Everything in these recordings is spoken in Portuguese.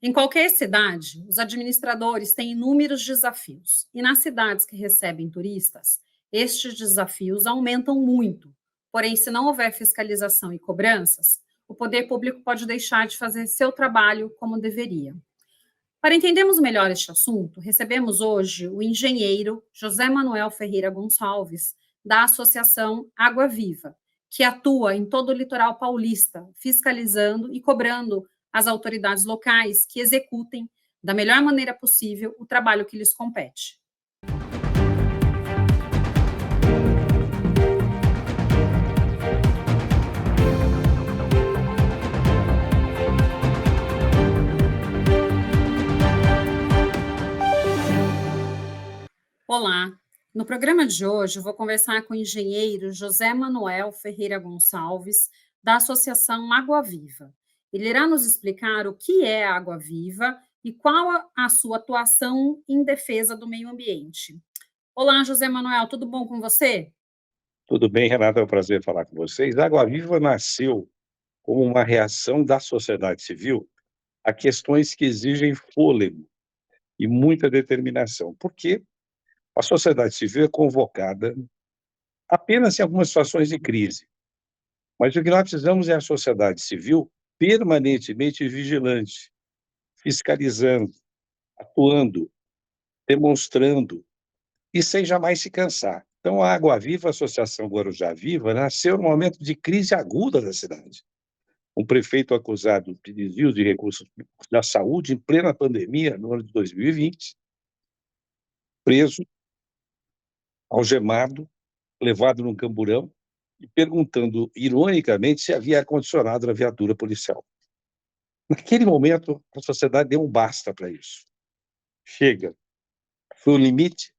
Em qualquer cidade, os administradores têm inúmeros desafios, e nas cidades que recebem turistas, estes desafios aumentam muito. Porém, se não houver fiscalização e cobranças, o poder público pode deixar de fazer seu trabalho como deveria. Para entendermos melhor este assunto, recebemos hoje o engenheiro José Manuel Ferreira Gonçalves, da Associação Água Viva, que atua em todo o litoral paulista, fiscalizando e cobrando as autoridades locais que executem, da melhor maneira possível, o trabalho que lhes compete. Olá! No programa de hoje, eu vou conversar com o engenheiro José Manuel Ferreira Gonçalves, da Associação Água Viva. Ele irá nos explicar o que é a Água Viva e qual a sua atuação em defesa do meio ambiente. Olá, José Manuel, tudo bom com você? Tudo bem, Renata, é um prazer falar com vocês. A Água Viva nasceu como uma reação da sociedade civil a questões que exigem fôlego e muita determinação, porque a sociedade civil é convocada apenas em algumas situações de crise, mas o que nós precisamos é a sociedade civil permanentemente vigilante, fiscalizando, atuando, demonstrando e sem jamais se cansar. Então, a Água Viva, a Associação Guarujá Viva, nasceu num momento de crise aguda da cidade. Um prefeito acusado de desvio de recursos da saúde em plena pandemia, no ano de 2020, preso, algemado, levado num camburão e perguntando, ironicamente, se havia ar-condicionado na viatura policial. Naquele momento, a sociedade deu um basta para isso. Chega. Foi o limite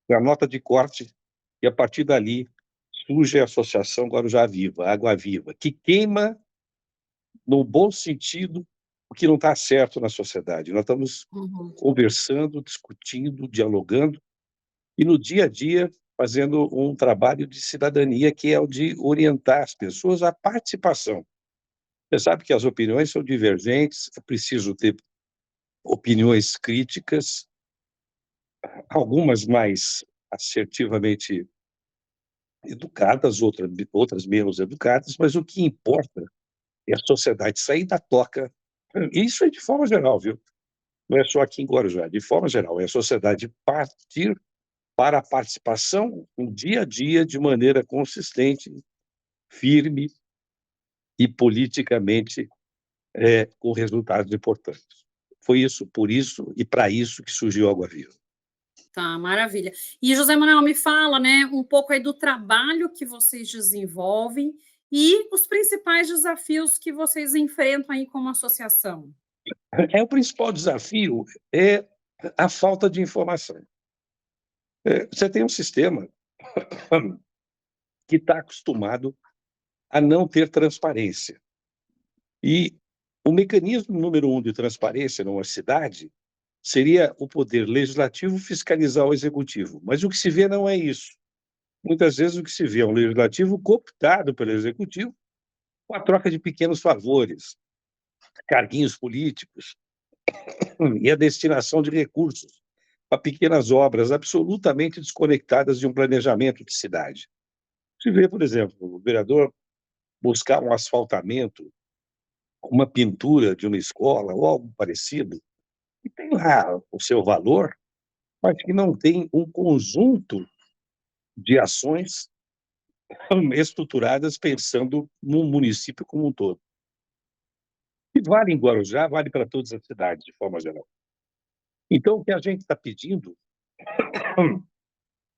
da nota de corte e, a partir dali, surge a Associação Guarujá Viva, Água Viva, que queima, no bom sentido, o que não está certo na sociedade. Nós estamos Uhum. conversando, discutindo, dialogando e, no dia a dia, fazendo um trabalho de cidadania, que é o de orientar as pessoas à participação. Você sabe que as opiniões são divergentes, é preciso ter opiniões críticas, algumas mais assertivamente educadas, outras menos educadas, mas o que importa é a sociedade sair da toca. Isso é de forma geral, viu? Não é só aqui em Guarujá, de forma geral, é a sociedade partir para a participação no dia a dia de maneira consistente, firme e politicamente com resultados importantes. Foi isso, por isso e para isso que surgiu a Água Viva. Tá, maravilha. E José Manuel, me fala, né, um pouco aí do trabalho que vocês desenvolvem e os principais desafios que vocês enfrentam aí como associação. O principal desafio é a falta de informação. Você tem um sistema que está acostumado a não ter transparência. E o mecanismo número um de transparência numa cidade seria o poder legislativo fiscalizar o executivo. Mas o que se vê não é isso. Muitas vezes o que se vê é um legislativo cooptado pelo executivo com a troca de pequenos favores, carguinhos políticos e a destinação de recursos para pequenas obras absolutamente desconectadas de um planejamento de cidade. Se vê, por exemplo, o vereador buscar um asfaltamento, uma pintura de uma escola ou algo parecido, e tem lá o seu valor, mas que não tem um conjunto de ações estruturadas pensando no município como um todo. E vale em Guarujá, vale para todas as cidades, de forma geral. Então, o que a gente está pedindo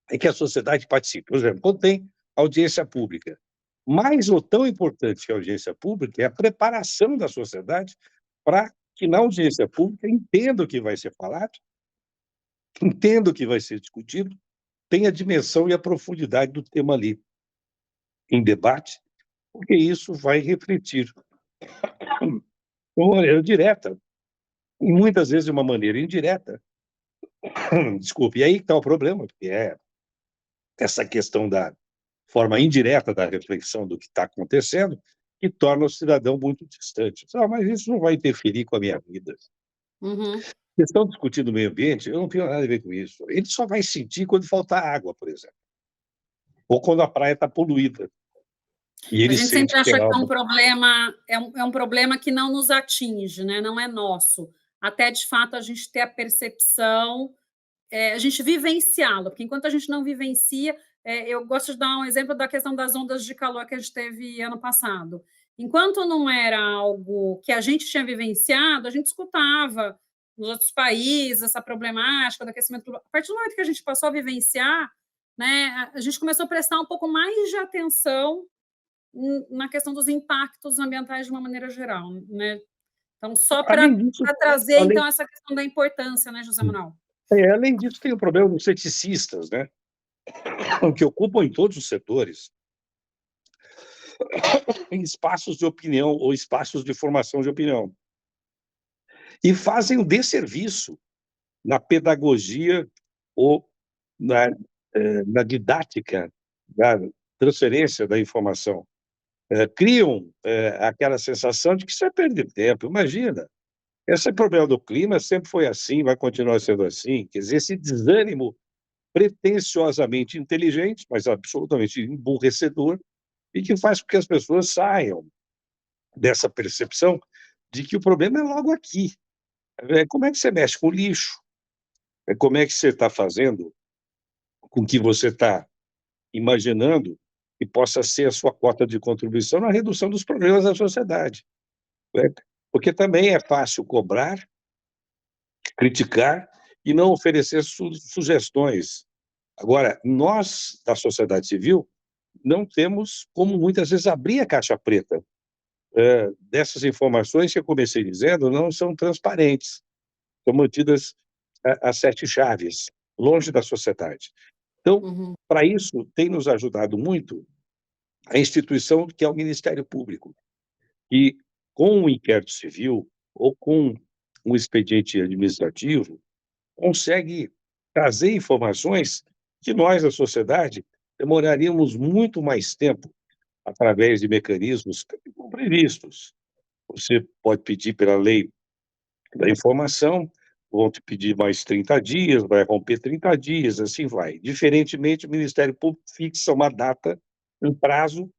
é que a sociedade participe. Por exemplo, quando tem audiência pública, mais ou tão importante que a audiência pública é a preparação da sociedade para que, na audiência pública, entenda o que vai ser falado, entenda o que vai ser discutido, tenha a dimensão e a profundidade do tema ali em debate, porque isso vai refletir de uma maneira direta, e muitas vezes de uma maneira indireta. Desculpe, e aí que está o problema, porque é essa questão da forma indireta da reflexão do que está acontecendo, que torna o cidadão muito distante. Ah, mas isso não vai interferir com a minha vida. Uhum. Vocês estão discutindo o meio ambiente, eu não tenho nada a ver com isso. Ele só vai sentir quando faltar água, por exemplo, ou quando a praia está poluída, e A ele gente sente sempre que tem acha que é um algo. problema, é um problema que não nos atinge, né? Não é nosso. Até de fato a gente ter a percepção, a gente vivenciá-lo, porque enquanto a gente não vivencia, eu gosto de dar um exemplo da questão das ondas de calor que a gente teve ano passado. Enquanto não era algo que a gente tinha vivenciado, a gente escutava nos outros países essa problemática do aquecimento global. A partir do momento que a gente passou a vivenciar, né, a gente começou a prestar um pouco mais de atenção na questão dos impactos ambientais de uma maneira geral, né? Então, só para Além disso, trazer, além, então, essa questão da importância, né, José Manuel? além disso, tem o problema dos ceticistas, né? Que ocupam em todos os setores, em espaços de opinião ou espaços de formação de opinião, e fazem um desserviço na pedagogia ou na, na didática da transferência da informação. Criam aquela sensação de que isso é perder tempo. Imagina, esse problema do clima sempre foi assim, vai continuar sendo assim. Quer dizer, esse desânimo pretensiosamente inteligente, mas absolutamente emburrecedor, e que faz com que as pessoas saiam dessa percepção de que o problema é logo aqui. Como é que você mexe com o lixo? Como é que você está fazendo com que você está imaginando que possa ser a sua cota de contribuição na redução dos problemas da sociedade? Né? Porque também é fácil cobrar, criticar e não oferecer sugestões. Agora, nós, da sociedade civil, não temos como muitas vezes abrir a caixa preta. Dessas informações que eu comecei dizendo não são transparentes, são mantidas às sete chaves, longe da sociedade. Então, Uhum. para isso, tem nos ajudado muito a instituição que é o Ministério Público, que, com um inquérito civil ou com um expediente administrativo, consegue trazer informações que nós, a sociedade, demoraríamos muito mais tempo através de mecanismos previstos. Você pode pedir pela lei da informação, vão te pedir mais 30 dias, vai romper 30 dias, assim vai. Diferentemente, o Ministério Público fixa uma data, um prazo,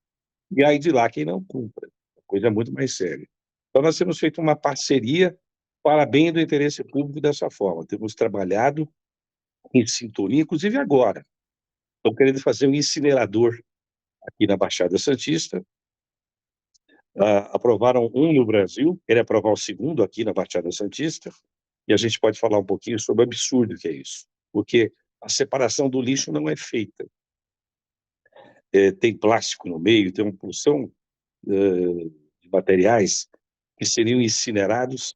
e aí de lá quem não cumpra. A coisa é muito mais séria. Então, nós temos feito uma parceria para bem do interesse público dessa forma. Temos trabalhado em sintonia, inclusive agora. Estão querendo fazer um incinerador aqui na Baixada Santista. Aprovaram um no Brasil, querem aprovar o segundo aqui na Baixada Santista, e a gente pode falar um pouquinho sobre o absurdo que é isso, porque a separação do lixo não é feita. Tem plástico no meio, tem uma porção de materiais que seriam incinerados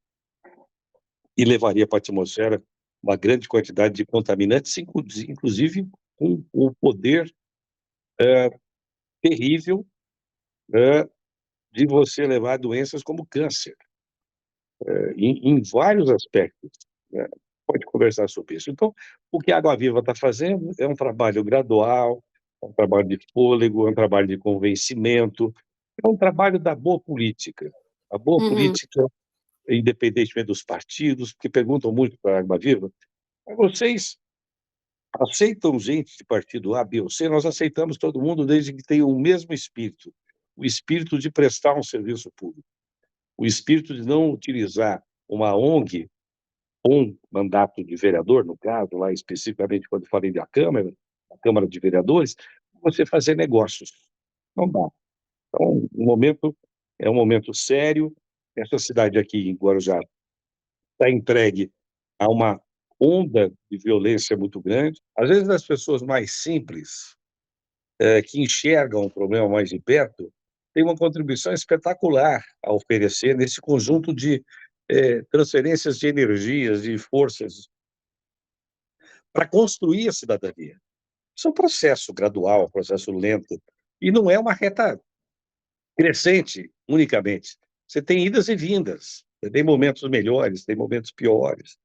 e levaria para a atmosfera uma grande quantidade de contaminantes, inclusive com o poder terrível de você levar doenças como câncer, em vários aspectos, né? Pode conversar sobre isso. Então, o que a Água Viva está fazendo é um trabalho gradual, é um trabalho de fôlego, é um trabalho de convencimento, é um trabalho da boa política. A boa Uhum. política, independentemente dos partidos, porque perguntam muito para a Água Viva, vocês aceitam gente de partido A, B ou C? Nós aceitamos todo mundo desde que tenha o mesmo espírito, o espírito de prestar um serviço público, o espírito de não utilizar uma ONG, um mandato de vereador, no caso, lá especificamente quando falei da Câmara, a Câmara de Vereadores, você fazer negócios. Não dá. Então, o momento é um momento sério. Essa cidade aqui, em Guarujá, está entregue a uma onda de violência muito grande. Às vezes, as pessoas mais simples, que enxergam o problema mais de perto, têm uma contribuição espetacular a oferecer nesse conjunto de transferências de energias, de forças, para construir a cidadania. Isso é um processo gradual, um processo lento, e não é uma reta crescente unicamente. Você tem idas e vindas, você tem momentos melhores, tem momentos piores.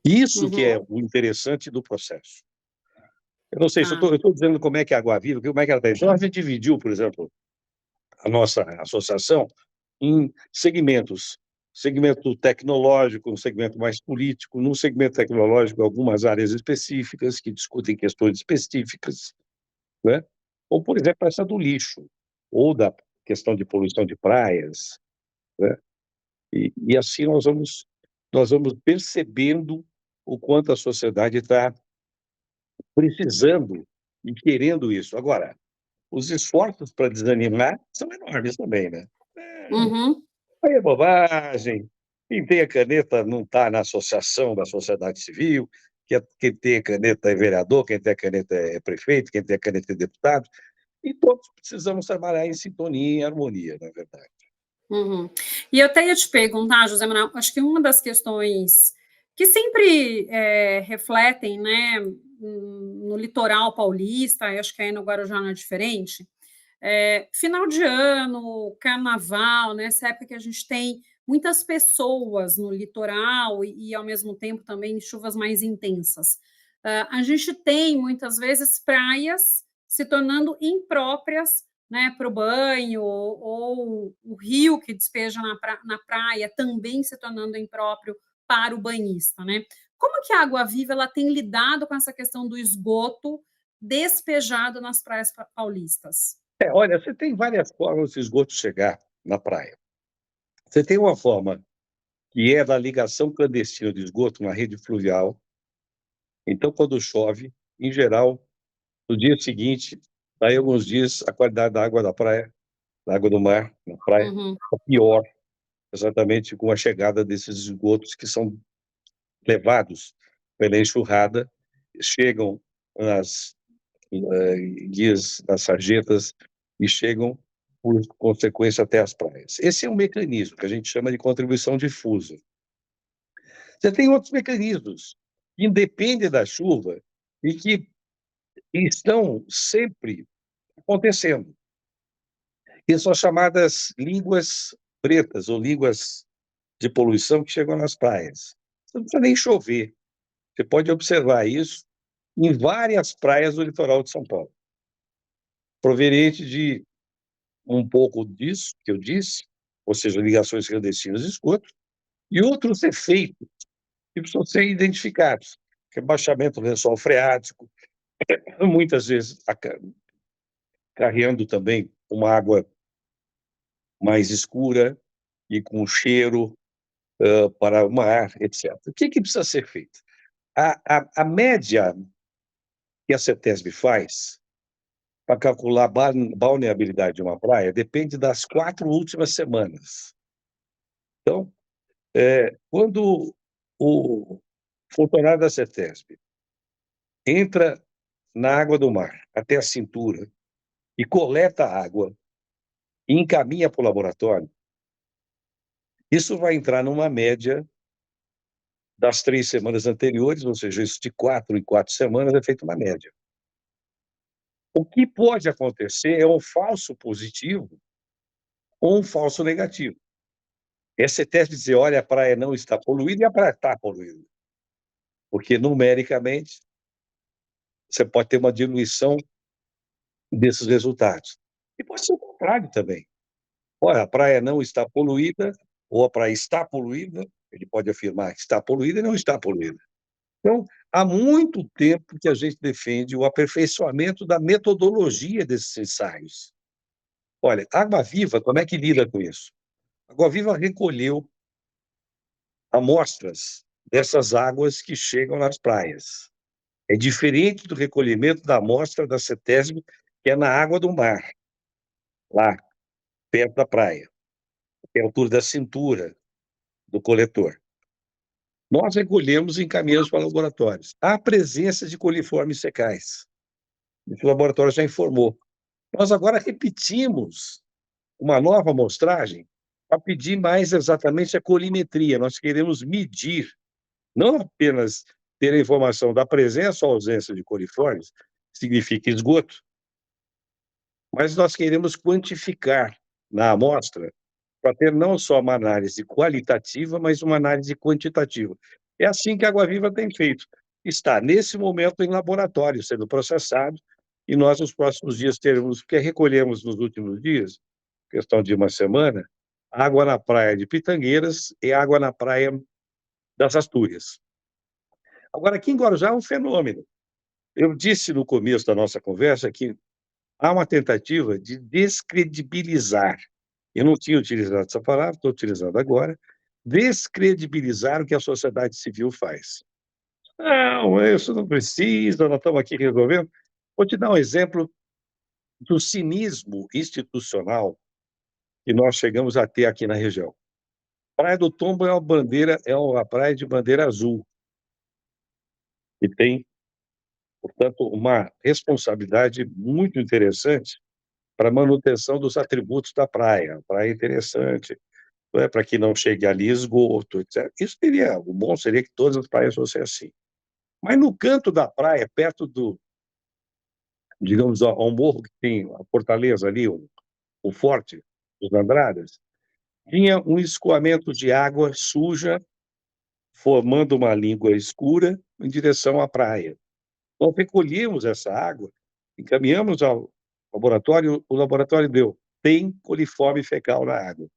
Isso que é Uhum. o interessante do processo. Eu não sei se eu Tá. estou dizendo como é que é a Água Viva, como é que ela está. Então, a gente dividiu, por exemplo, a nossa associação em segmentos. segmento tecnológico, um segmento mais político, num segmento tecnológico, algumas áreas específicas que discutem questões específicas, né? Ou, por exemplo, essa do lixo, ou da questão de poluição de praias, né? E assim nós vamos percebendo o quanto a sociedade está precisando e querendo isso. Agora, os esforços para desanimar são enormes também, né? Uhum. Aí é bobagem. Quem tem a caneta não está na associação da sociedade civil, quem tem a caneta é vereador, quem tem a caneta é prefeito, quem tem a caneta é deputado, e todos precisamos trabalhar em sintonia e em harmonia, na verdade. Uhum. E eu até ia te perguntar, José Manuel, acho que uma das questões que sempre refletem, né, no litoral paulista, e acho que aí no Guarujá não é diferente, final de ano, carnaval, né, essa época que a gente tem muitas pessoas no litoral e ao mesmo tempo também chuvas mais intensas. A gente tem, muitas vezes, praias se tornando impróprias, né, para o banho, ou o rio que despeja na praia também se tornando impróprio para o banhista, né? Como que a Água Viva ela tem lidado com essa questão do esgoto despejado nas praias paulistas? Olha, você tem várias formas de esgoto chegar na praia. Você tem uma forma que é da ligação clandestina de esgoto na rede fluvial. Então, quando chove, em geral, no dia seguinte, daí alguns dias, a qualidade da água da praia, da água do mar, na praia, Uhum, é pior, exatamente com a chegada desses esgotos que são levados pela enxurrada, chegam nas guias, nas sarjetas, e chegam, por consequência, até as praias. Esse é um mecanismo que a gente chama de contribuição difusa. Você tem outros mecanismos que independem da chuva e que estão sempre acontecendo, que são chamadas línguas pretas ou línguas de poluição que chegam nas praias. Você não precisa nem chover. Você pode observar isso em várias praias do litoral de São Paulo, proveniente de um pouco disso que eu disse, ou seja, ligações clandestinas de esgoto, e outros efeitos que precisam ser identificados. Rebaixamento do lençol freático, muitas vezes carreando também uma água mais escura e com cheiro para o mar, etc. O que precisa ser feito? A média que a CETESB faz para calcular a balneabilidade de uma praia depende das 4 últimas semanas. Então, quando o funcionário da CETESB entra na água do mar até a cintura e coleta a água e encaminha para o laboratório, isso vai entrar numa média das 3 semanas anteriores, ou seja, isso de 4 em 4 semanas é feita uma média. O que pode acontecer é um falso positivo ou um falso negativo. Esse teste dizer, olha, a praia não está poluída e a praia está poluída. Porque, numericamente, você pode ter uma diluição desses resultados. E pode ser o contrário também. Olha, a praia não está poluída, ou a praia está poluída, ele pode afirmar que está poluída e não está poluída. Então, há muito tempo que a gente defende o aperfeiçoamento da metodologia desses ensaios. Olha, a Água Viva, como é que lida com isso? A Água Viva recolheu amostras dessas águas que chegam nas praias. É diferente do recolhimento da amostra da CETESB, que é na água do mar, lá, perto da praia, que é a altura da cintura do coletor. Nós recolhemos e encaminhamos para laboratórios. Há presença de coliformes fecais. O laboratório já informou. Nós agora repetimos uma nova amostragem para pedir mais exatamente a colimetria. Nós queremos medir, não apenas ter a informação da presença ou ausência de coliformes, significa esgoto, mas nós queremos quantificar na amostra para ter não só uma análise qualitativa, mas uma análise quantitativa. É assim que a Água Viva tem feito. Está, nesse momento, em laboratório, sendo processado, e nós, nos próximos dias, teremos, porque recolhemos nos últimos dias, questão de uma semana, água na praia de Pitangueiras e água na praia das Astúrias. Agora, aqui em Guarujá é um fenômeno. Eu disse no começo da nossa conversa que há uma tentativa de descredibilizar. Eu não tinha utilizado essa palavra, estou utilizando agora. Descredibilizar o que a sociedade civil faz. Não, isso não precisa, nós estamos aqui resolvendo. Vou te dar um exemplo do cinismo institucional que nós chegamos a ter aqui na região. Praia do Tombo é uma praia de bandeira azul, e tem, portanto, uma responsabilidade muito interessante para a manutenção dos atributos da praia. A praia é interessante, não é, para que não chegue ali esgoto, etc. Isso seria, o bom seria que todas as praias fossem assim. Mas no canto da praia, perto do, digamos, ao morro que tem a fortaleza ali, o forte dos Andradas, tinha um escoamento de água suja, formando uma língua escura em direção à praia. Nós recolhemos essa água, encaminhamos ao laboratório, o laboratório deu, tem coliforme fecal na água.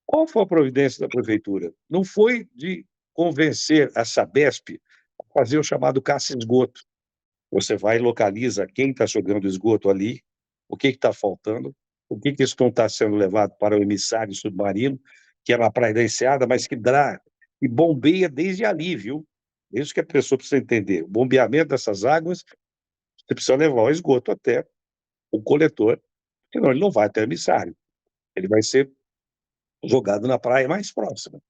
Qual foi a providência da prefeitura? Não foi de convencer a Sabesp a fazer o chamado caça-esgoto. Você vai e localiza quem está jogando esgoto ali, o que está faltando, o que isso não está sendo levado para o emissário submarino, que é na Praia da Enseada, mas que dá e bombeia desde ali, viu? Isso que a pessoa precisa entender. O bombeamento dessas águas, você precisa levar o esgoto até o coletor, senão ele não vai até o emissário. Ele vai ser jogado na praia mais próxima.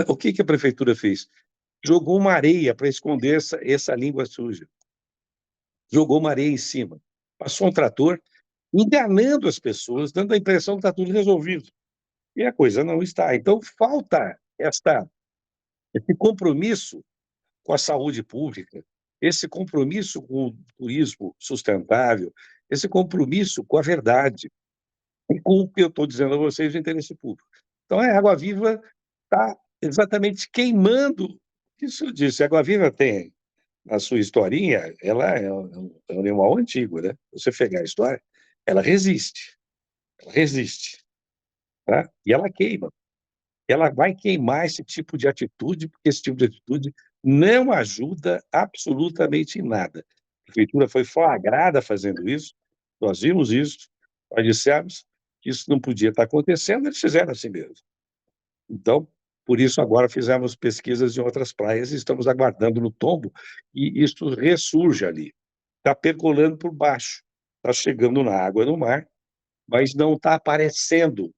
O que a prefeitura fez? Jogou uma areia para esconder essa língua suja. Jogou uma areia em cima. Passou um trator, enganando as pessoas, dando a impressão que está tudo resolvido. E a coisa não está. Então, falta esse compromisso com a saúde pública, esse compromisso com o turismo sustentável, esse compromisso com a verdade e com o que eu estou dizendo a vocês de interesse público. Então, a Água Viva está exatamente queimando. Isso eu disse, a Água Viva tem, na sua historinha, ela é um animal antigo, né? Você pegar a história, ela resiste, tá? E ela queima. Ela vai queimar esse tipo de atitude, porque esse tipo de atitude não ajuda absolutamente em nada. A prefeitura foi flagrada fazendo isso, nós vimos isso, nós dissemos que isso não podia estar acontecendo, eles fizeram assim mesmo. Então, por isso agora fizemos pesquisas em outras praias e estamos aguardando no Tombo, e isso ressurge ali. Está percolando por baixo, está chegando na água no mar, mas não está aparecendo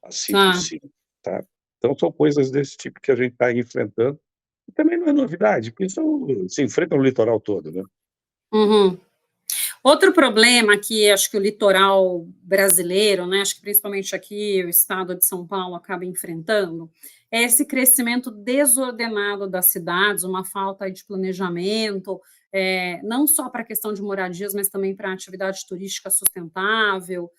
assim por Tá. cima, tá? Então são coisas desse tipo que a gente está enfrentando, e também não é novidade, porque isso se enfrenta no litoral todo, né? Uhum. Outro problema que acho que o litoral brasileiro, né, acho que principalmente aqui o estado de São Paulo acaba enfrentando, é esse crescimento desordenado das cidades, uma falta de planejamento, não só para a questão de moradias, mas também para a atividade turística sustentável.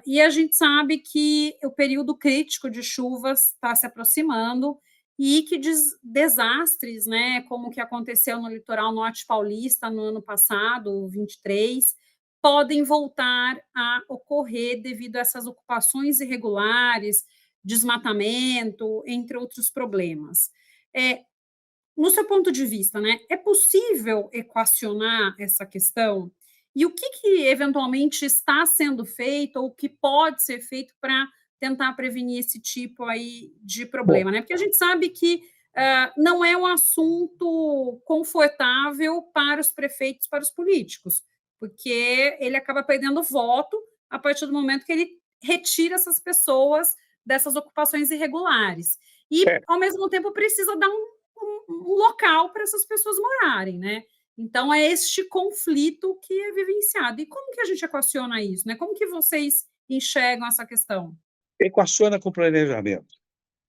E a gente sabe que o período crítico de chuvas está se aproximando e que desastres, né, como o que aconteceu no litoral norte paulista no ano passado, o 23, podem voltar a ocorrer devido a essas ocupações irregulares, desmatamento, entre outros problemas. No seu ponto de vista, né, é possível equacionar essa questão? E o que eventualmente está sendo feito ou que pode ser feito para tentar prevenir esse tipo aí de Bom, problema, né? Porque a gente sabe que não é um assunto confortável para os prefeitos, para os políticos, porque ele acaba perdendo voto a partir do momento que ele retira essas pessoas dessas ocupações irregulares. E, é, ao mesmo tempo, precisa dar um local para essas pessoas morarem, né? Então, é este conflito que é vivenciado. E como que a gente equaciona isso, né? Como que vocês enxergam essa questão? equaciona com planejamento,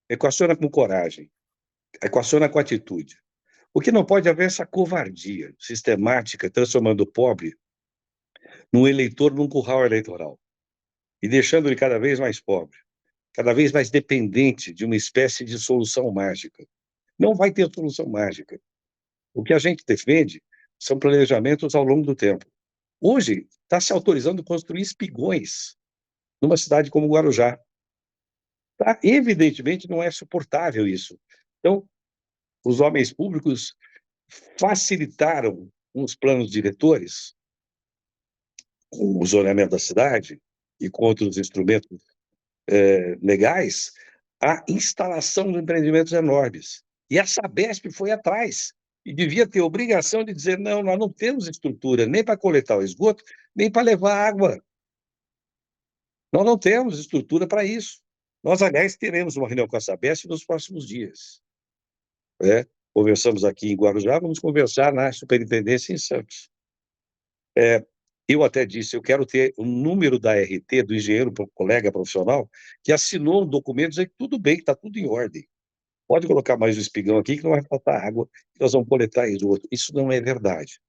equaciona com coragem, equaciona com atitude. O que não pode haver é essa covardia sistemática, transformando o pobre num eleitor num curral eleitoral e deixando ele cada vez mais pobre, cada vez mais dependente de uma espécie de solução mágica. Não vai ter solução mágica. O que a gente defende são planejamentos ao longo do tempo. Hoje, está se autorizando construir espigões numa cidade como Guarujá. Tá? Evidentemente, não é suportável isso. Então, os homens públicos facilitaram os planos diretores, com o zoneamento da cidade e com outros instrumentos legais, a instalação de empreendimentos enormes. E a Sabesp foi atrás e devia ter obrigação de dizer: não, nós não temos estrutura nem para coletar o esgoto, nem para levar água. Nós não temos estrutura para isso. Nós, aliás, teremos uma reunião com a Sabesp nos próximos dias. Né? Conversamos aqui em Guarujá, vamos conversar na Superintendência em Santos. Eu até disse, eu quero ter o número da RT, do engenheiro, colega profissional, que assinou um documento dizendo que tudo bem, que está tudo em ordem. Pode colocar mais um espigão aqui que não vai faltar água, que nós vamos coletar esgoto. Isso não é verdade.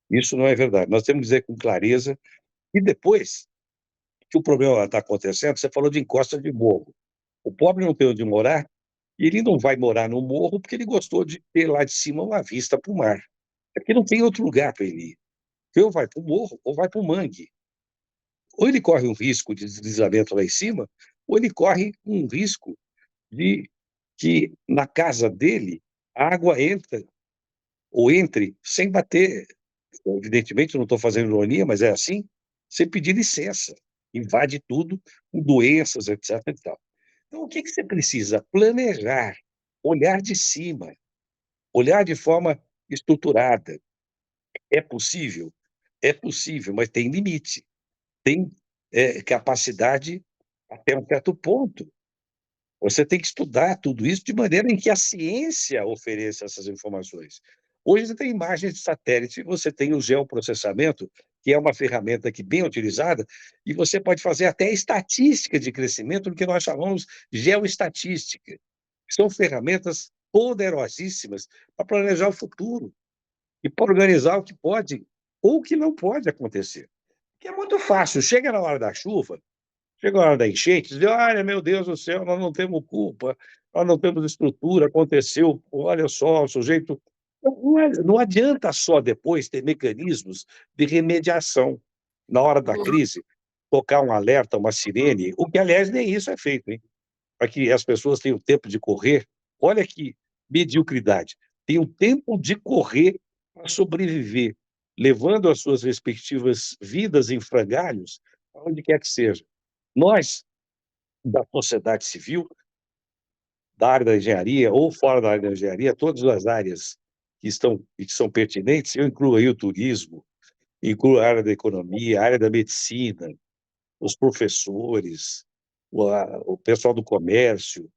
Isso não é verdade. Nós temos que dizer com clareza. E depois que o problema está acontecendo, você falou de encosta de morro. O pobre não tem onde morar, e ele não vai morar no morro porque ele gostou de ter lá de cima uma vista para o mar. É porque não tem outro lugar para ele ir. Ou vai para o morro ou vai para o mangue. Ou ele corre um risco de deslizamento lá em cima, ou ele corre um risco de que na casa dele a água entra ou entre sem bater. Evidentemente, eu não estou fazendo ironia, mas é assim, sem pedir licença. Invade tudo, com doenças, etc. E tal. Então, o que você precisa? Planejar, olhar de cima, olhar de forma estruturada. É possível? É possível, mas tem limite. Tem capacidade até um certo ponto. Você tem que estudar tudo isso de maneira em que a ciência ofereça essas informações. Hoje você tem imagens de satélite, você tem o geoprocessamento, que é uma ferramenta que bem utilizada, e você pode fazer até estatística de crescimento, no que nós chamamos geoestatística. São ferramentas poderosíssimas para planejar o futuro e para organizar o que pode ou o que não pode acontecer. Que é muito fácil. Chega na hora da chuva, chega a hora da enchente, diz: olha, meu Deus do céu, nós não temos culpa, nós não temos estrutura, aconteceu, olha só, o sujeito. Não adianta só depois ter mecanismos de remediação. Na hora da crise, tocar um alerta, uma sirene, o que, aliás, nem isso é feito, hein? Para que as pessoas tenham tempo de correr. Olha que mediocridade. Tem o tempo de correr para sobreviver, levando as suas respectivas vidas em frangalhos, aonde quer que seja. Nós, da sociedade civil, da área da engenharia ou fora da área da engenharia, todas as áreas que são pertinentes, eu incluo aí o turismo, incluo a área da economia, a área da medicina, os professores, o pessoal do comércio,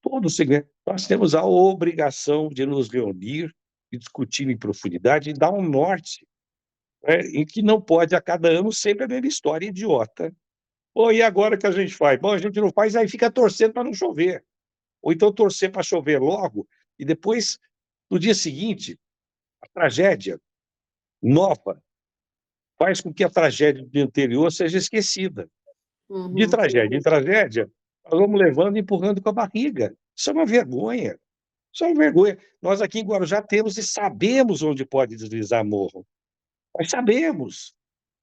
todo o segmento. Nós temos a obrigação de nos reunir e discutir em profundidade e dar um norte, né, em que não pode, a cada ano, sempre a mesma história idiota. Pô, e agora que a gente faz? Bom, a gente não faz, aí fica torcendo para não chover. Ou então torcer para chover logo, e depois, no dia seguinte, a tragédia nova faz com que a tragédia do dia anterior seja esquecida. De Uhum. tragédia em tragédia, nós vamos levando e empurrando com a barriga. Isso é uma vergonha. Isso é uma vergonha. Nós aqui em Guarujá temos e sabemos onde pode deslizar morro. Nós sabemos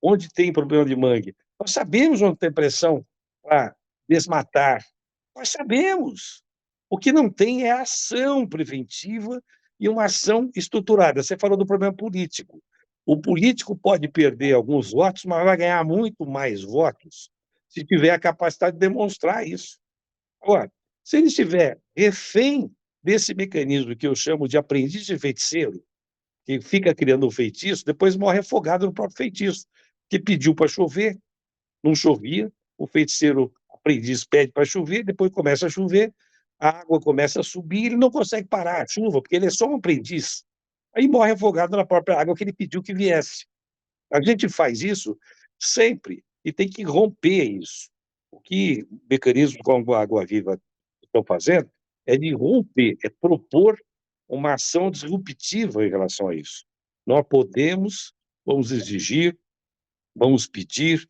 onde tem problema de mangue. Nós sabemos onde tem pressão para desmatar. Nós sabemos. O que não tem é ação preventiva e uma ação estruturada. Você falou do problema político. O político pode perder alguns votos, mas vai ganhar muito mais votos se tiver a capacidade de demonstrar isso. Agora, se ele estiver refém desse mecanismo que eu chamo de aprendiz de feiticeiro, que fica criando um feitiço, depois morre afogado no próprio feitiço, que pediu para chover, não chovia, o feiticeiro aprendiz pede para chover, depois começa a chover, a água começa a subir, ele não consegue parar a chuva, porque ele é só um aprendiz. Aí morre afogado na própria água que ele pediu que viesse. A gente faz isso sempre e tem que romper isso. O que mecanismos como a Água Viva estão fazendo é de romper, é propor uma ação disruptiva em relação a isso. Nós podemos, vamos exigir, vamos pedir.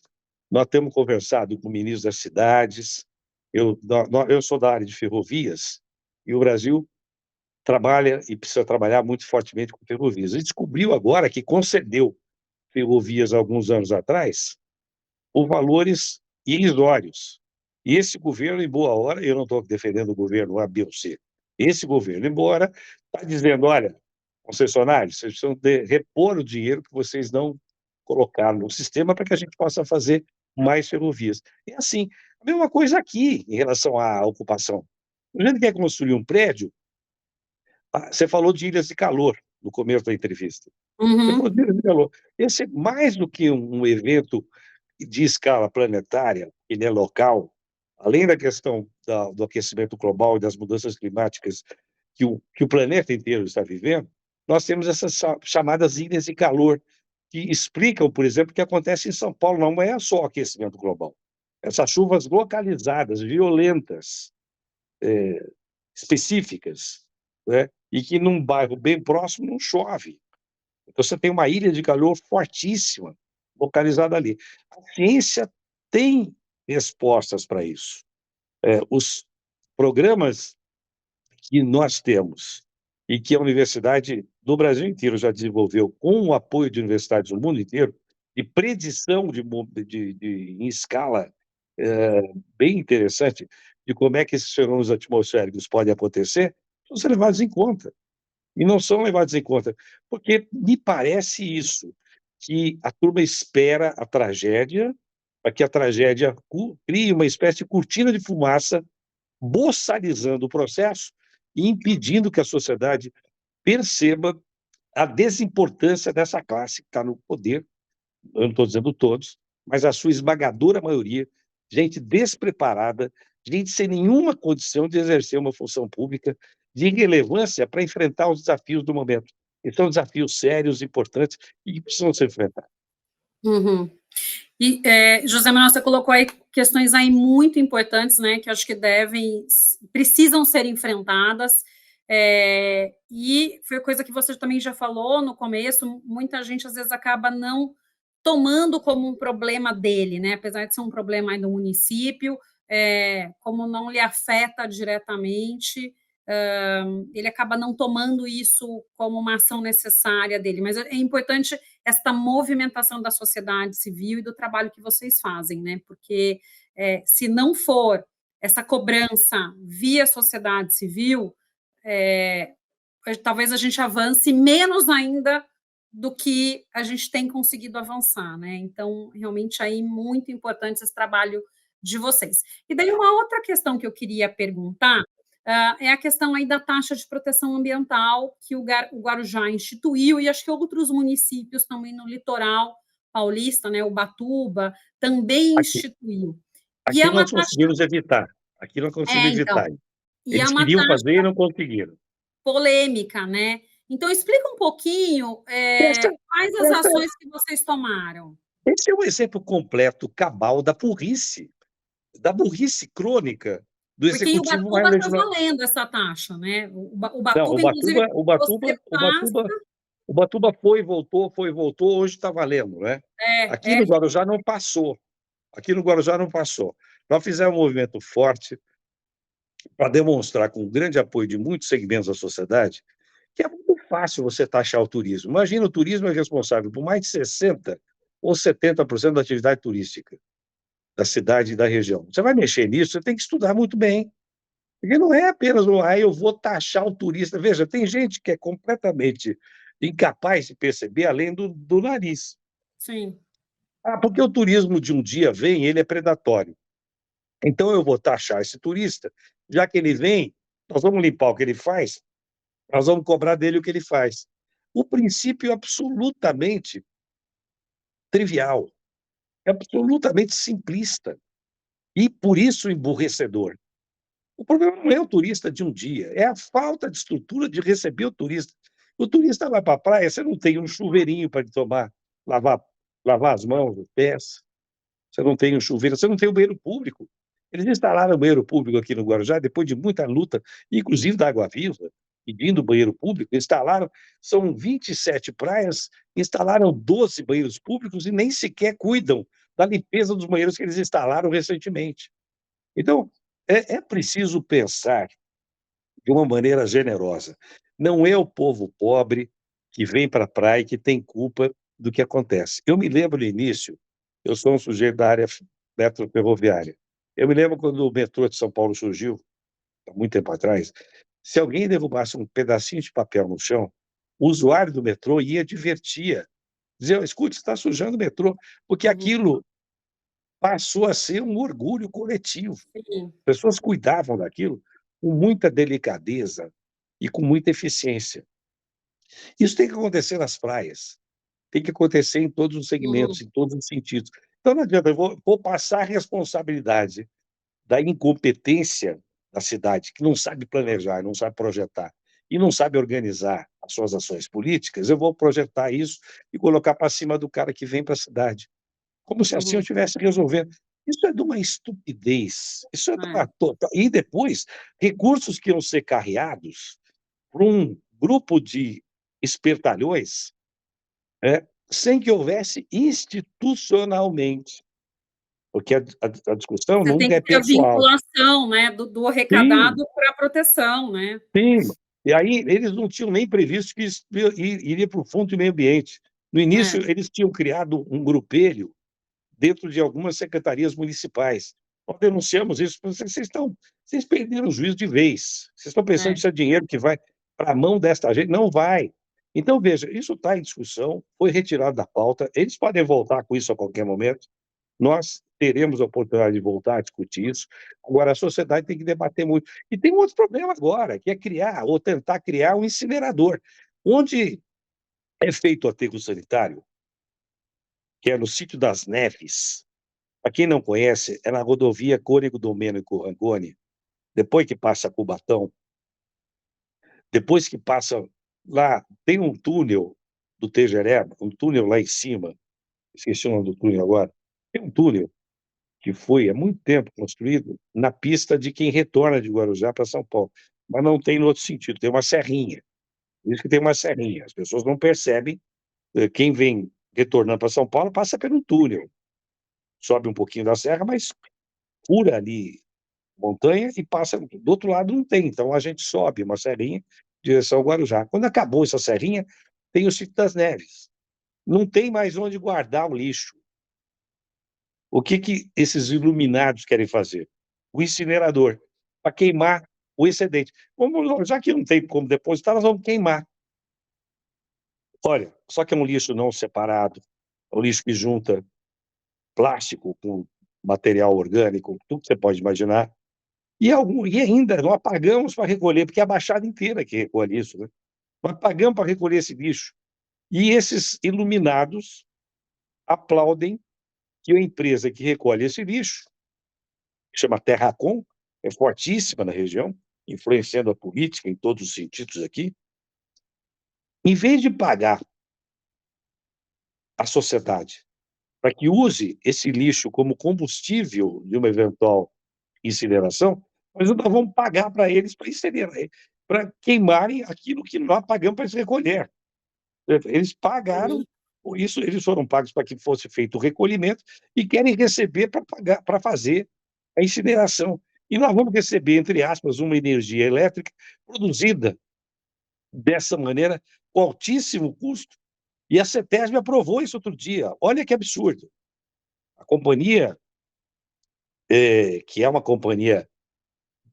Nós temos conversado com ministros das cidades. Eu sou da área de ferrovias e o Brasil trabalha e precisa trabalhar muito fortemente com ferrovias. E descobriu agora que concedeu ferrovias há alguns anos atrás por valores irrisórios. E esse governo, em boa hora, eu não estou defendendo o governo A, B ou C, esse governo, embora, está dizendo, olha, concessionários, vocês precisam repor o dinheiro que vocês não colocaram no sistema para que a gente possa fazer mais ferrovias. É assim, a mesma coisa aqui, em relação à ocupação. A gente quer construir um prédio, você falou de ilhas de calor no começo da entrevista. Você falou Uhum. de ilhas de calor. Esse, mais do que um evento de escala planetária, ele é local, além da questão do aquecimento global e das mudanças climáticas que o planeta inteiro está vivendo, nós temos essas chamadas ilhas de calor, que explicam, por exemplo, o que acontece em São Paulo. Não é só aquecimento global. Essas chuvas localizadas, violentas, específicas, né? E que num bairro bem próximo não chove. Então você tem uma ilha de calor fortíssima localizada ali. A ciência tem respostas para isso. Os programas que nós temos e que a universidade do Brasil inteiro já desenvolveu com o apoio de universidades do mundo inteiro, de predição em escala bem interessante de como é que esses fenômenos atmosféricos podem acontecer, vão ser levados em conta. E não são levados em conta, porque me parece isso, que a turma espera a tragédia, para que a tragédia crie uma espécie de cortina de fumaça, boçalizando o processo e impedindo que a sociedade perceba a desimportância dessa classe que está no poder. Eu não estou dizendo todos, mas a sua esmagadora maioria, gente despreparada, gente sem nenhuma condição de exercer uma função pública de relevância para enfrentar os desafios do momento. E são desafios sérios, importantes e que precisam ser enfrentados. Uhum. E, José Manuel, você colocou aí questões aí muito importantes, né, que acho que precisam ser enfrentadas, e foi coisa que você também já falou no começo, muita gente às vezes acaba não tomando como um problema dele, né, apesar de ser um problema aí do município, como não lhe afeta diretamente, ele acaba não tomando isso como uma ação necessária dele, mas é importante esta movimentação da sociedade civil e do trabalho que vocês fazem, né? Porque se não for essa cobrança via sociedade civil, talvez a gente avance menos ainda do que a gente tem conseguido avançar, né? Então, realmente aí muito importante esse trabalho de vocês. E daí uma outra questão que eu queria perguntar é a questão aí da taxa de proteção ambiental que o Guarujá instituiu, e acho que outros municípios também no litoral paulista, né, Ubatuba, também Aqui, instituiu. E é aqui uma nós taxa, conseguimos evitar. Aqui nós conseguimos então, evitar. e é Eles uma queriam fazer e taxa não conseguiram. polêmica, né? Então, explica um pouquinho Essa, quais as essa, ações que vocês tomaram. esse é um exemplo completo, cabal, da burrice crônica do Porque em executivo mais Ubatuba está legislador. valendo essa taxa, né? Não, Ubatuba, inclusive, você passa. Ubatuba foi e voltou, hoje está valendo, né? Aqui É, no é, Guarujá não passou. Aqui no Guarujá não passou. Nós fizemos um movimento forte para demonstrar, com o grande apoio de muitos segmentos da sociedade, que é muito fácil você taxar o turismo. Imagina, o turismo é responsável por mais de 60% ou 70% da atividade turística da cidade e da região. Você vai mexer nisso, você tem que estudar muito bem. Porque não é apenas eu vou taxar o turista. Veja, tem gente que é completamente incapaz de perceber além do nariz. sim. Porque o turismo de um dia vem, ele é predatório. Então eu vou taxar esse turista, já que ele vem, nós vamos limpar o que ele faz, nós vamos cobrar dele o que ele faz. O princípio é absolutamente trivial, é absolutamente simplista e, por isso, emburrecedor. O problema não é o turista de um dia, é a falta de estrutura de receber o turista. O turista vai para a praia, você não tem um chuveirinho para ele tomar, lavar, lavar as mãos, os pés, você não tem um chuveiro, você não tem um banheiro público. Eles instalaram o banheiro público aqui no Guarujá, depois de muita luta, inclusive da Água Viva, pedindo banheiro público, instalaram, são 27 praias, instalaram 12 banheiros públicos e nem sequer cuidam da limpeza dos banheiros que eles instalaram recentemente. Então, é preciso pensar de uma maneira generosa. Não é o povo pobre que vem para a praia e que tem culpa do que acontece. Eu me lembro no início, eu sou um sujeito da área metro ferroviária. Eu me lembro quando o metrô de São Paulo surgiu, há muito tempo atrás, se alguém derrubasse um pedacinho de papel no chão, o usuário do metrô ia advertia, dizia: escute, está sujando o metrô, porque Uhum. aquilo passou a ser um orgulho coletivo. Sim. As pessoas cuidavam daquilo com muita delicadeza e com muita eficiência. Isso tem que acontecer nas praias, tem que acontecer em todos os Uhum. segmentos, em todos os sentidos. Então não adianta, eu vou passar a responsabilidade da incompetência da cidade, que não sabe planejar, não sabe projetar e não sabe organizar as suas ações políticas, eu vou projetar isso e colocar para cima do cara que vem para a cidade, como se assim eu Uhum. estivesse resolvendo. Isso é de uma estupidez, isso é de É. uma total. E depois, recursos que iam ser carreados por um grupo de espertalhões, sem que houvesse institucionalmente, porque a discussão Você tem nunca que é ter a pessoal. vinculação, né, do Sim, arrecadado para a proteção, né. sim. E aí eles não tinham nem previsto que isso iria para o Fundo de Meio Ambiente. No É, início, eles tinham criado um grupelho dentro de algumas secretarias municipais. Nós denunciamos isso, vocês perderam o juízo de vez. Vocês estão pensando é. que isso é dinheiro que vai para a mão desta gente? Não vai. Então, veja, isso está em discussão, foi retirado da pauta, eles podem voltar com isso a qualquer momento, nós teremos a oportunidade de voltar a discutir isso. Agora, a sociedade tem que debater muito. E tem um outro problema agora, que é criar, ou tentar criar um incinerador. Onde é feito o aterro sanitário, que é no sítio das Neves, para quem não conhece, é na rodovia Cônego Domênico Rangoni, depois que passa Cubatão, depois que passa lá, tem um túnel do Tejeré, um túnel lá em cima, esqueci o nome do túnel agora, tem um túnel que foi há muito tempo construído na pista de quem retorna de Guarujá para São Paulo, mas não tem no outro sentido, tem uma serrinha, por isso que tem uma serrinha, as pessoas não percebem, quem vem retornando para São Paulo passa pelo túnel, sobe um pouquinho da serra, mas fura ali montanha e passa do outro lado não tem, então a gente sobe uma serrinha em direção ao Guarujá. Quando acabou essa serrinha, tem o sítio das Neves. Não tem mais onde guardar o lixo. O que que esses iluminados querem fazer? O incinerador, para queimar o excedente. Já que não tem como depositar, nós vamos queimar. Olha, só que é um lixo não separado, é um lixo que junta plástico com material orgânico, tudo que você pode imaginar. E ainda não apagamos para recolher, porque é a Baixada inteira que recolhe isso, né? Nós pagamos para recolher esse lixo. E esses iluminados aplaudem que a empresa que recolhe esse lixo, que chama Terracom, é fortíssima na região, influenciando a política em todos os sentidos aqui, em vez de pagar a sociedade para que use esse lixo como combustível de uma eventual incineração, nós ainda vamos pagar para eles para incinerar, para queimarem aquilo que nós pagamos para eles recolher. Eles pagaram Uhum. por isso, eles foram pagos para que fosse feito o recolhimento e querem receber para pagar, para fazer a incineração. E nós vamos receber, entre aspas, uma energia elétrica produzida dessa maneira, com altíssimo custo. E a CETESB aprovou isso outro dia. Olha que absurdo. A companhia, que é uma companhia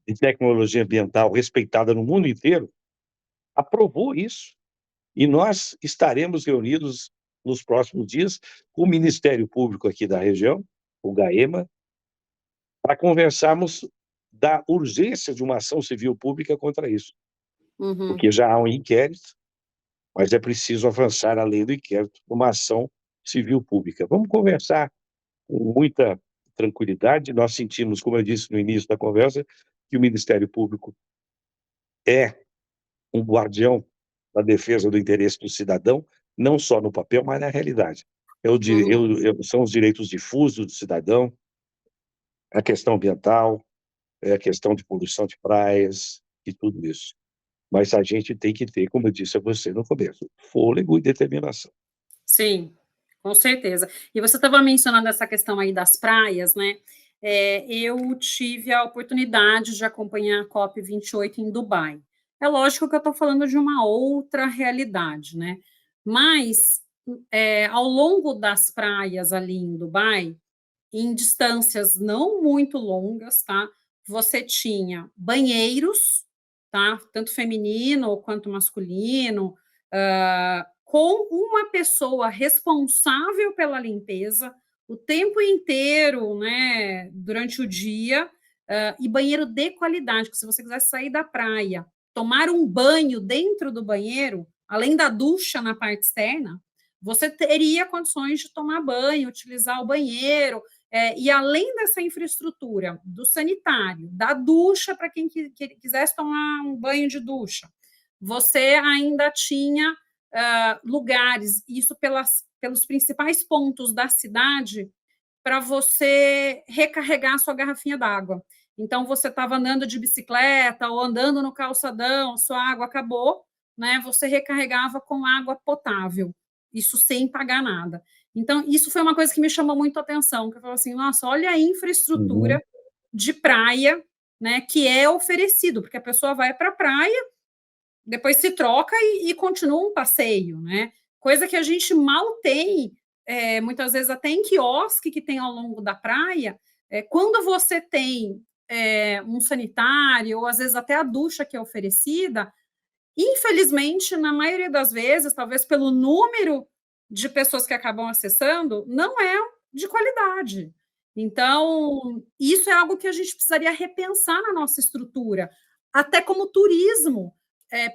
de tecnologia ambiental respeitada no mundo inteiro, aprovou isso. E nós estaremos reunidos nos próximos dias com o Ministério Público aqui da região, o GAEMA, para conversarmos da urgência de uma ação civil pública contra isso, Uhum. porque já há um inquérito, mas é preciso avançar além do inquérito, uma ação civil pública. Vamos conversar com muita tranquilidade. Nós sentimos, como eu disse no início da conversa, que o Ministério Público é um guardião da defesa do interesse do cidadão, não só no papel, mas na realidade. Uhum. São os direitos difusos do cidadão, a questão ambiental, a questão de poluição de praias e tudo isso. Mas a gente tem que ter, como eu disse a você no começo, fôlego e determinação. Sim, com certeza. E você estava mencionando essa questão aí das praias, né, eu tive a oportunidade de acompanhar a COP28 em Dubai. É lógico que eu estou falando de uma outra realidade, né, mas, ao longo das praias ali em Dubai, em distâncias não muito longas, tá? Você tinha banheiros, tá? Tanto feminino quanto masculino, com uma pessoa responsável pela limpeza o tempo inteiro, né? Durante o dia, e banheiro de qualidade, que se você quiser sair da praia, tomar um banho dentro do banheiro, além da ducha na parte externa, você teria condições de tomar banho, utilizar o banheiro, e além dessa infraestrutura do sanitário, da ducha para quem quisesse tomar um banho de ducha, você ainda tinha lugares, isso pelos principais pontos da cidade, para você recarregar a sua garrafinha d'água. Então, você estava andando de bicicleta ou andando no calçadão, sua água acabou, né? Você recarregava com água potável, isso sem pagar nada. Então, isso foi uma coisa que me chamou muito a atenção, que eu falei assim, nossa, olha a infraestrutura Uhum. de praia, né, que é oferecido, porque a pessoa vai para a praia, depois se troca e continua um passeio, né? Coisa que a gente mal tem, muitas vezes até em quiosque que tem ao longo da praia, quando você tem um sanitário, ou às vezes até a ducha que é oferecida, infelizmente, na maioria das vezes, talvez pelo número de pessoas que acabam acessando, não é de qualidade. Então, isso é algo que a gente precisaria repensar na nossa estrutura, até como turismo,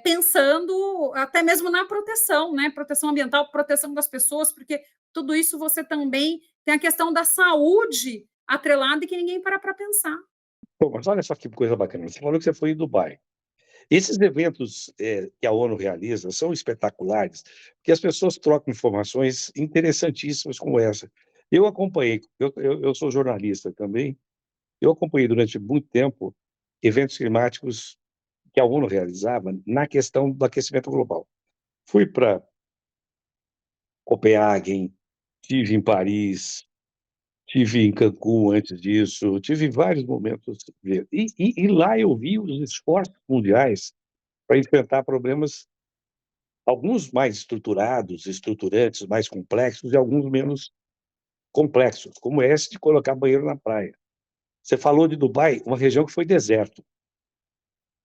pensando até mesmo na proteção, né? Proteção ambiental, proteção das pessoas, porque tudo isso você também tem a questão da saúde atrelada e que ninguém para pensar. Pô, mas olha só que coisa bacana, você falou que você foi em Dubai. Esses eventos, que a ONU realiza são espetaculares, porque as pessoas trocam informações interessantíssimas como essa. Eu acompanhei, eu sou jornalista também, eu acompanhei durante muito tempo eventos climáticos que a ONU realizava na questão do aquecimento global. Fui para Copenhague, estive em Paris, estive em Cancún antes disso, tive vários momentos. E lá eu vi os esforços mundiais para enfrentar problemas, alguns mais estruturados, estruturantes, mais complexos, e alguns menos complexos, como esse de colocar banheiro na praia. Você falou de Dubai, uma região que foi deserto,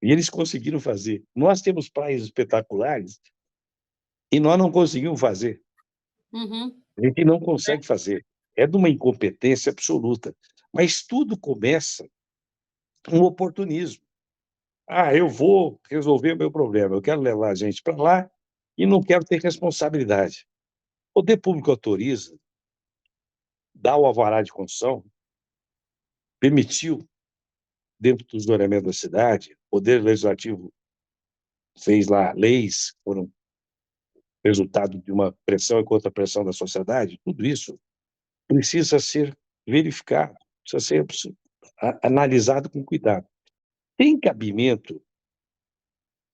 e eles conseguiram fazer. Nós temos praias espetaculares e nós não conseguimos fazer. Uhum. A gente não consegue fazer. É de uma incompetência absoluta. Mas tudo começa com um oportunismo. Ah, eu vou resolver o meu problema, eu quero levar a gente para lá e não quero ter responsabilidade. O poder público autoriza, dá o alvará de construção, permitiu, dentro do zoneamento da cidade, o poder legislativo fez lá leis, foram resultado de uma pressão e contra-pressão da sociedade, tudo isso precisa ser verificado, precisa ser analisado com cuidado. Tem cabimento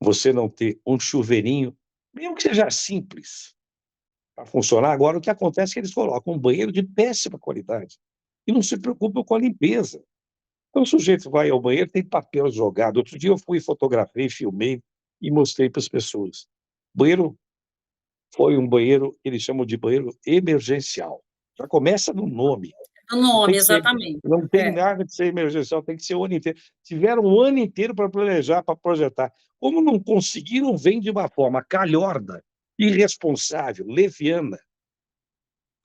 você não ter um chuveirinho, mesmo que seja simples, para funcionar? Agora, o que acontece é que eles colocam um banheiro de péssima qualidade e não se preocupam com a limpeza. Então, o sujeito vai ao banheiro, tem papel jogado. Outro dia eu fui, fotografei, filmei e mostrei para as pessoas. O banheiro foi um banheiro, eles chamam de banheiro emergencial. Já começa no nome. O Não tem nome, que ser, exatamente. não tem nada de ser emergencial, tem que ser o ano inteiro. Tiveram um ano inteiro para planejar, para projetar. Como não conseguiram, vem de uma forma calhorda, irresponsável, leviana,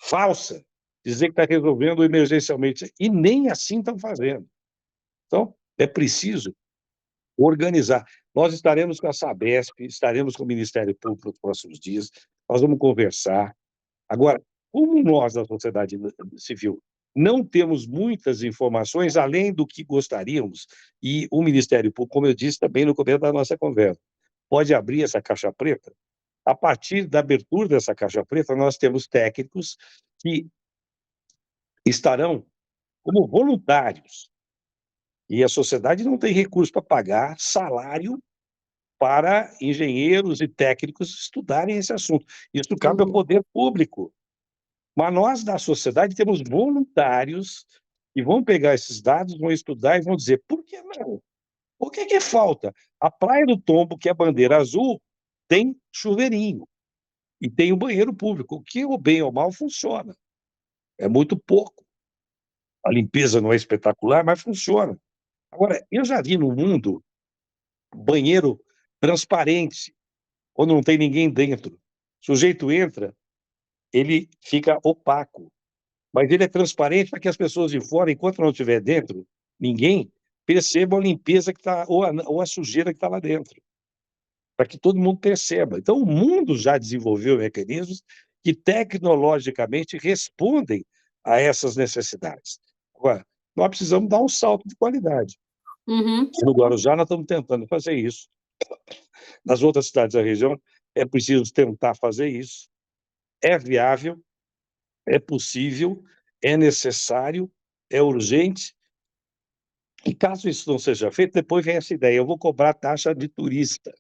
falsa, dizer que está resolvendo emergencialmente. E nem assim estão fazendo. Então, é preciso organizar. Nós estaremos com a Sabesp, estaremos com o Ministério Público nos próximos dias, nós vamos conversar. Agora, como nós, da sociedade civil, não temos muitas informações além do que gostaríamos, e o Ministério Público, como eu disse também no começo da nossa conversa, pode abrir essa caixa preta. A partir da abertura dessa caixa preta, nós temos técnicos que estarão como voluntários, e a sociedade não tem recurso para pagar salário para engenheiros e técnicos estudarem esse assunto. Isso cabe ao Uhum. poder público. Mas nós, da sociedade, temos voluntários que vão pegar esses dados, vão estudar e vão dizer: por que não? Por que falta? A Praia do Tombo, que é a bandeira azul, tem chuveirinho e tem o banheiro público, que, o bem ou mal, funciona. É muito pouco. a limpeza não é espetacular, mas funciona. Agora, eu já vi no mundo banheiro transparente, quando não tem ninguém dentro. O sujeito entra, ele fica opaco, mas ele é transparente para que as pessoas de fora, enquanto não estiver dentro, ninguém perceba a limpeza que está, ou a sujeira que está lá dentro, para que todo mundo perceba. Então, o mundo já desenvolveu mecanismos que tecnologicamente respondem a essas necessidades. Agora, nós precisamos dar um salto de qualidade. Uhum. No Guarujá, nós estamos tentando fazer isso. Nas outras cidades da região, é preciso tentar fazer isso. É viável, é possível, é necessário, é urgente. E caso isso não seja feito, depois vem essa ideia: eu vou cobrar taxa de turista.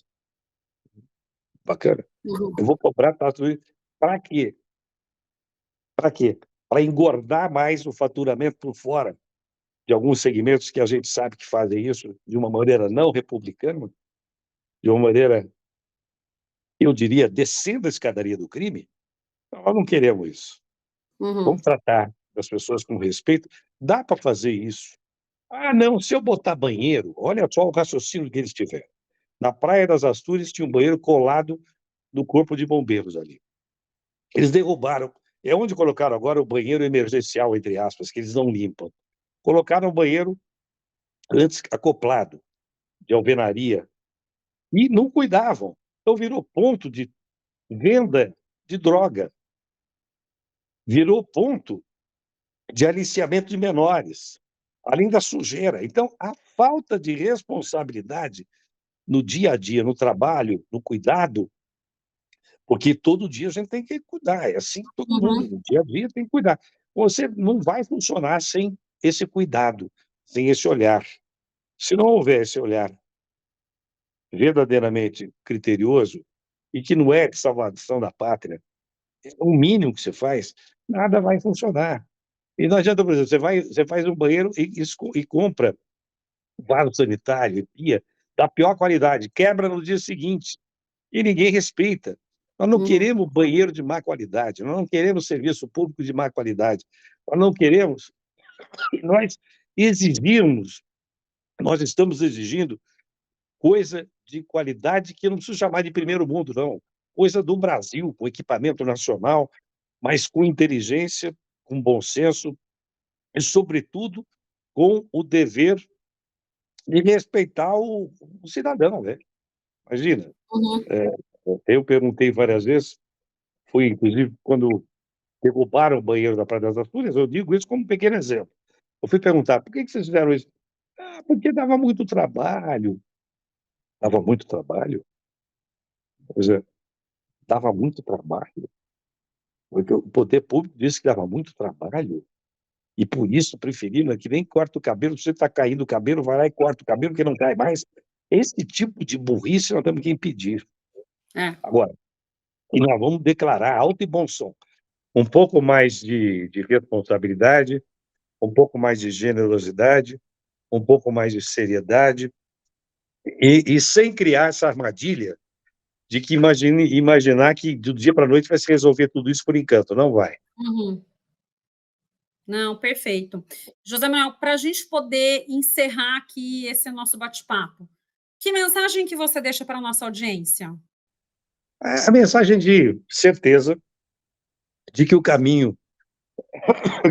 Bacana. Eu Uhum. vou cobrar taxa de turista. Para quê? Para quê? Para engordar mais o faturamento por fora de alguns segmentos que a gente sabe que fazem isso de uma maneira não republicana, de uma maneira, eu diria, descendo a escadaria do crime. Nós não queremos isso. Uhum. Vamos tratar as pessoas com respeito. Dá para fazer isso. Ah, não, se eu botar banheiro, olha só o raciocínio que eles tiveram. Na Praia das Astúrias tinha um banheiro colado no corpo de bombeiros ali. Eles derrubaram. É onde colocaram agora o banheiro emergencial, entre aspas, que eles não limpam. Colocaram o banheiro antes acoplado, de alvenaria, e não cuidavam. Então virou ponto de venda de droga, virou ponto de aliciamento de menores, além da sujeira. Então, a falta de responsabilidade no dia a dia, no trabalho, no cuidado, porque todo dia a gente tem que cuidar, é assim que todo mundo, Uhum. no dia a dia tem que cuidar. Você não vai funcionar sem esse cuidado, sem esse olhar. Se não houver esse olhar verdadeiramente criterioso, e que não é de salvação da pátria, é o mínimo que você faz, nada vai funcionar. E não adianta, por exemplo, você faz um banheiro e compra vaso sanitário e pia da pior qualidade, quebra no dia seguinte e ninguém respeita. Nós não Uhum. queremos banheiro de má qualidade, nós não queremos serviço público de má qualidade, nós não queremos, nós exigimos, nós estamos exigindo coisa de qualidade que eu não preciso chamar de primeiro mundo, não. Coisa do Brasil, com equipamento nacional, mas com inteligência, com bom senso e, sobretudo, com o dever de respeitar o cidadão, né? Imagina, Uhum. eu perguntei várias vezes, fui inclusive quando derrubaram o banheiro da Praia das Astúrias, eu digo isso como um pequeno exemplo. Eu fui perguntar: "Por que que vocês fizeram isso?". "Ah, porque dava muito trabalho". Dava muito trabalho? Pois é, dava muito trabalho. Porque o poder público disse que dava muito trabalho, e por isso preferiram, é que nem corta o cabelo, você está caindo o cabelo, vai lá e corta o cabelo que não cai mais. Esse tipo de burrice nós temos que impedir. É. Agora, e nós vamos declarar alto e bom som, um pouco mais de responsabilidade, um pouco mais de generosidade, um pouco mais de seriedade, e sem criar essa armadilha de que imaginar que do dia para a noite vai se resolver tudo isso por encanto, não vai. Uhum. Não, perfeito. José Manuel, para a gente poder encerrar aqui esse nosso bate-papo, que mensagem que você deixa para a nossa audiência? A mensagem de certeza de que o caminho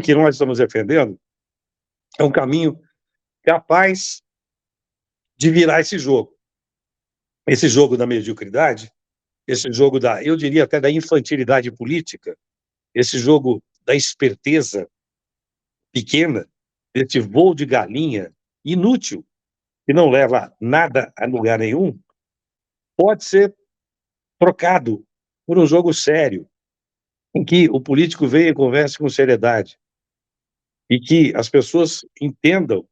que nós estamos defendendo é um caminho capaz de virar esse jogo da mediocridade, esse jogo da, eu diria até da infantilidade política, esse jogo da esperteza pequena, desse voo de galinha inútil, que não leva nada a lugar nenhum, pode ser trocado por um jogo sério, em que o político venha e converse com seriedade, e que as pessoas entendam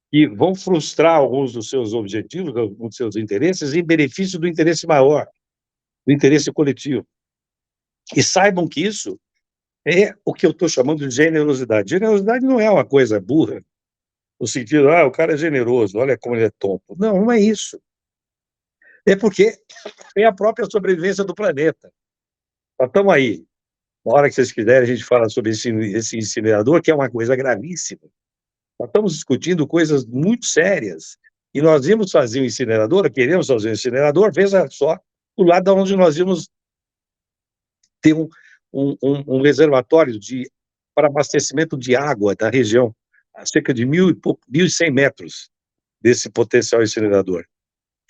que vão frustrar alguns dos seus objetivos, alguns dos seus interesses, em benefício do interesse maior, do interesse coletivo. E saibam que isso é o que eu estou chamando de generosidade. Generosidade não é uma coisa burra, no sentido, o cara é generoso, olha como ele é tonto. Não, não é isso. É porque é a própria sobrevivência do planeta. Nós estamos aí Uma hora que vocês quiserem, a gente fala sobre esse incinerador, que é uma coisa gravíssima. Nós estamos discutindo coisas muito sérias, e nós íamos fazer um incinerador, queremos fazer um incinerador, veja só, do lado da onde nós íamos ter um reservatório para abastecimento de água da região, a cerca de 1.100 metros desse potencial incinerador,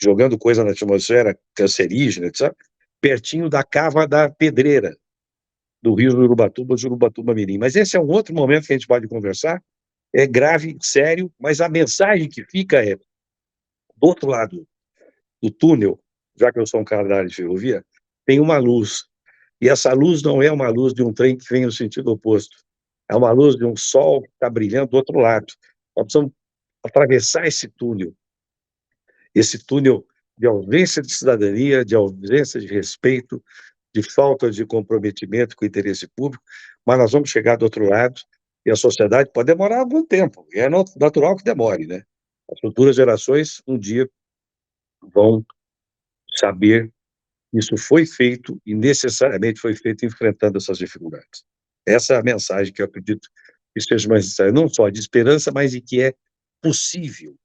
jogando coisa na atmosfera cancerígena, sabe? Pertinho da cava da Pedreira, do rio Jurubatuba, Jurubatuba-Mirim. Mas esse é um outro momento que a gente pode conversar, é grave, sério, mas a mensagem que fica é, do outro lado do túnel, já que eu sou um cara da área de ferrovia, tem uma luz, e essa luz não é uma luz de um trem que vem no sentido oposto, é uma luz de um sol que está brilhando do outro lado. Nós precisamos atravessar esse túnel de ausência de cidadania, de ausência de respeito, de falta de comprometimento com o interesse público, mas nós vamos chegar do outro lado, e a sociedade pode demorar algum tempo, e é natural que demore, né? As futuras gerações, um dia, vão saber que isso foi feito, e necessariamente foi feito enfrentando essas dificuldades. Essa é a mensagem que eu acredito que seja uma mensagem não só de esperança, mas de que é possível,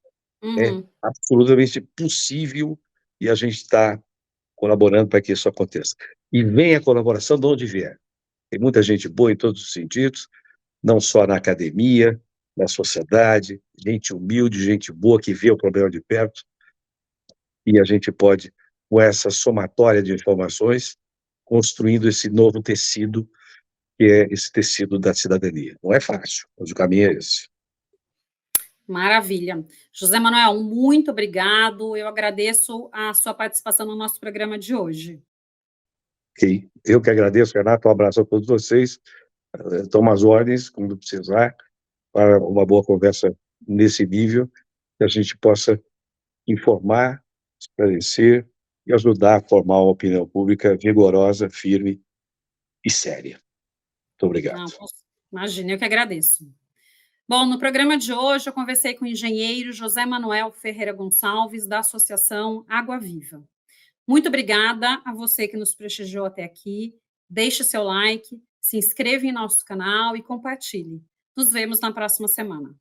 é Uhum. absolutamente possível, e a gente está colaborando para que isso aconteça. E vem a colaboração de onde vier. Tem muita gente boa em todos os sentidos, não só na academia, na sociedade, gente humilde, gente boa que vê o problema de perto, e a gente pode, com essa somatória de informações, construindo esse novo tecido, que é esse tecido da cidadania. Não é fácil, mas o caminho é esse. Maravilha. José Manuel, muito obrigado. Eu agradeço a sua participação no nosso programa de hoje. Ok? Eu que agradeço, Renato, um abraço a todos vocês, tomo as ordens, quando precisar, para uma boa conversa nesse nível, que a gente possa informar, esclarecer e ajudar a formar uma opinião pública vigorosa, firme e séria. Muito obrigado. Não, imagina, eu que agradeço. Bom, no programa de hoje eu conversei com o engenheiro José Manuel Ferreira Gonçalves, da Associação Água Viva. Muito obrigada a você que nos prestigiou até aqui. Deixe seu like, se inscreva em nosso canal e compartilhe. Nos vemos na próxima semana.